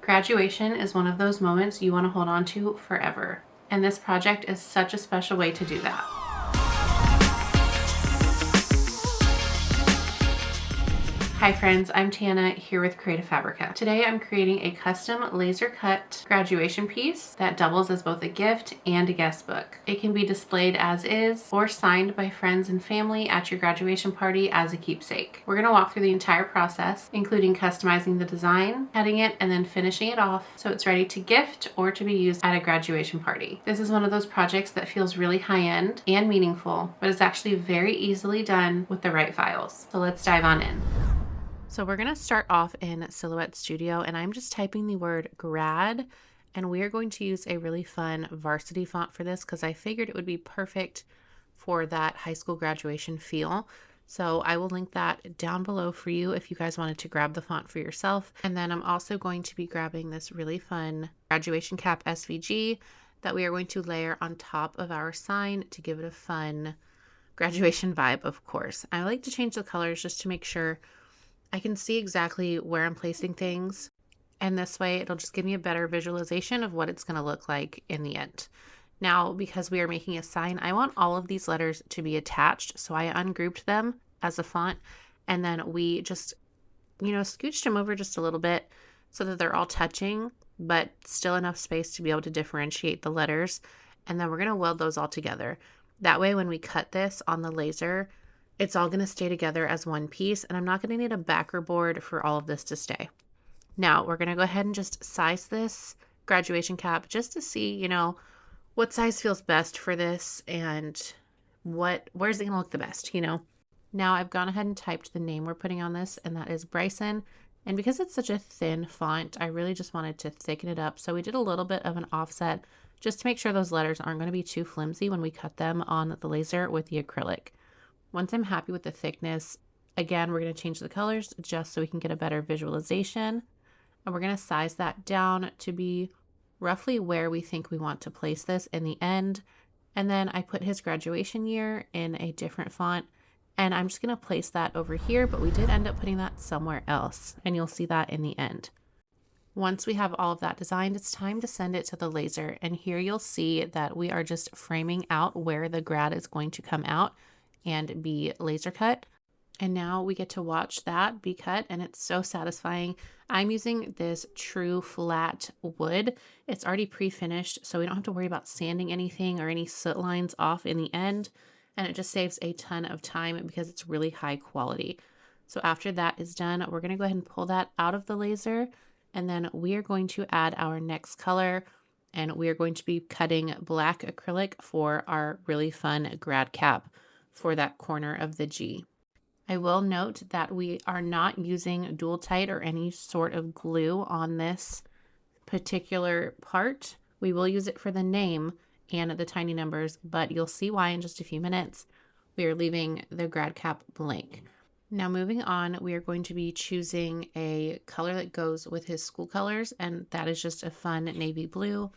Graduation is one of those moments you want to hold on to forever, and this project is such a special way to do that. Hi friends, I'm Tana here with Creative Fabrica. Today I'm creating a custom laser cut graduation piece that doubles as both a gift and a guest book. It can be displayed as is or signed by friends and family at your graduation party as a keepsake. We're going to walk through the entire process, including customizing the design, cutting it, and then finishing it off so it's ready to gift or to be used at a graduation party. This is one of those projects that feels really high-end and meaningful, but it's actually very easily done with the right files. So let's dive on in. So we're going to start off in Silhouette Studio, and I'm just typing the word grad, and we are going to use a really fun varsity font for this because I figured it would be perfect for that high school graduation feel. So I will link that down below for you if you guys wanted to grab the font for yourself. And then I'm also going to be grabbing this really fun graduation cap SVG that we are going to layer on top of our sign to give it a fun graduation vibe, of course. I like to change the colors just to make sure I can see exactly where I'm placing things, and this way it'll just give me a better visualization of what it's going to look like in the end. Now, because we are making a sign, I want all of these letters to be attached, so I ungrouped them as a font, and then we just, scooched them over just a little bit so that they're all touching, but still enough space to be able to differentiate the letters, and then we're going to weld those all together. That way, when we cut this on the laser, it's all going to stay together as one piece, and I'm not going to need a backer board for all of this to stay. Now, we're going to go ahead and just size this graduation cap just to see, what size feels best for this and where's it going to look the best, Now, I've gone ahead and typed the name we're putting on this, and that is Bryson. And because it's such a thin font, I really just wanted to thicken it up. So we did a little bit of an offset just to make sure those letters aren't going to be too flimsy when we cut them on the laser with the acrylic. Once I'm happy with the thickness, again, we're going to change the colors just so we can get a better visualization. And we're going to size that down to be roughly where we think we want to place this in the end. And then I put his graduation year in a different font, and I'm just going to place that over here, but we did end up putting that somewhere else, and you'll see that in the end. Once we have all of that designed, it's time to send it to the laser. And here you'll see that we are just framing out where the grad is going to come out and be laser cut. And now we get to watch that be cut, and it's so satisfying. I'm using this true flat wood. It's already pre-finished, so we don't have to worry about sanding anything or any soot lines off in the end. And it just saves a ton of time because it's really high quality. So after that is done, we're going to go ahead and pull that out of the laser, and then we are going to add our next color, and we are going to be cutting black acrylic for our really fun grad cap for that corner of the G. I will note that we are not using dual tight or any sort of glue on this particular part. We will use it for the name and the tiny numbers, but you'll see why in just a few minutes. We are leaving the grad cap blank. Now moving on, we are going to be choosing a color that goes with his school colors, and that is just a fun navy blue.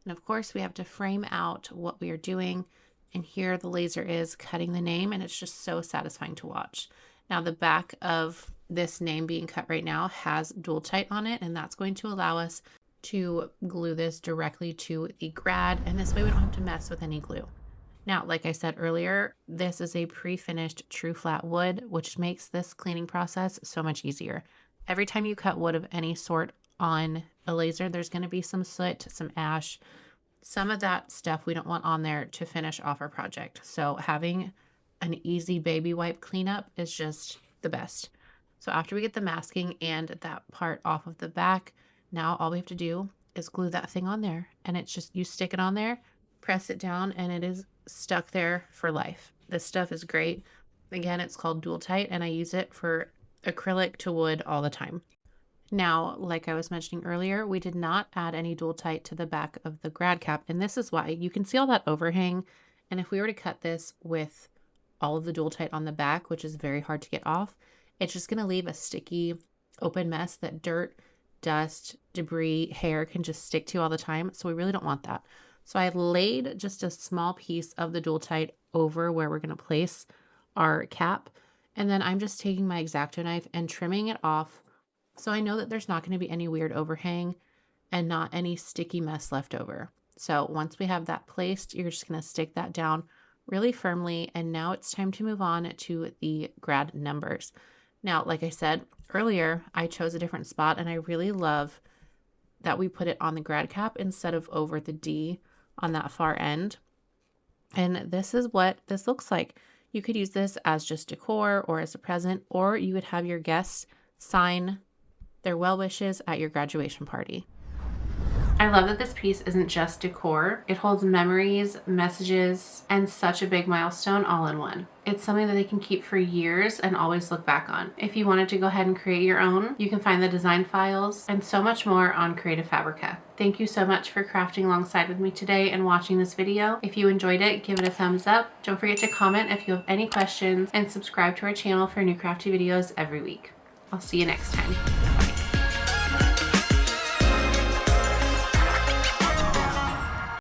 And of course, we have to frame out what we are doing. And here the laser is cutting the name, and it's just so satisfying to watch. Now the back of this name being cut right now has dual tight on it, and that's going to allow us to glue this directly to the grad, and this way we don't have to mess with any glue. Now, like I said earlier, this is a pre-finished true flat wood, which makes this cleaning process so much easier. Every time you cut wood of any sort on a laser, there's going to be some soot, some ash, some of that stuff we don't want on there to finish off our project. So having an easy baby wipe cleanup is just the best. So after we get the masking and that part off of the back, now all we have to do is glue that thing on there. And it's just, you stick it on there, press it down, and it is stuck there for life. This stuff is great. Again, it's called dual tight, and I use it for acrylic to wood all the time. Now, like I was mentioning earlier, we did not add any dual tight to the back of the grad cap, and this is why. You can see all that overhang, and if we were to cut this with all of the dual tight on the back, which is very hard to get off, it's just going to leave a sticky, open mess that dirt, dust, debris, hair can just stick to all the time, so we really don't want that. So I laid just a small piece of the dual tight over where we're going to place our cap, and then I'm just taking my X-Acto knife and trimming it off. So I know that there's not going to be any weird overhang. and not any sticky mess left over. So once we have that placed, you're just going to stick that down really firmly. And now it's time to move on to the grad numbers. Now, like I said earlier, I chose a different spot, and I really love that we put it on the grad cap instead of over the D on that far end. And this is what this looks like. You could use this as just decor or as a present, or you would have your guests sign their well wishes at your graduation party. I love that this piece isn't just decor. It holds memories, messages, and such a big milestone all in one. It's something that they can keep for years and always look back on. If you wanted to go ahead and create your own, you can find the design files and so much more on Creative Fabrica. Thank you so much for crafting alongside with me today and watching this video. If you enjoyed it, give it a thumbs up. Don't forget to comment if you have any questions, and subscribe to our channel for new crafty videos every week. I'll see you next time.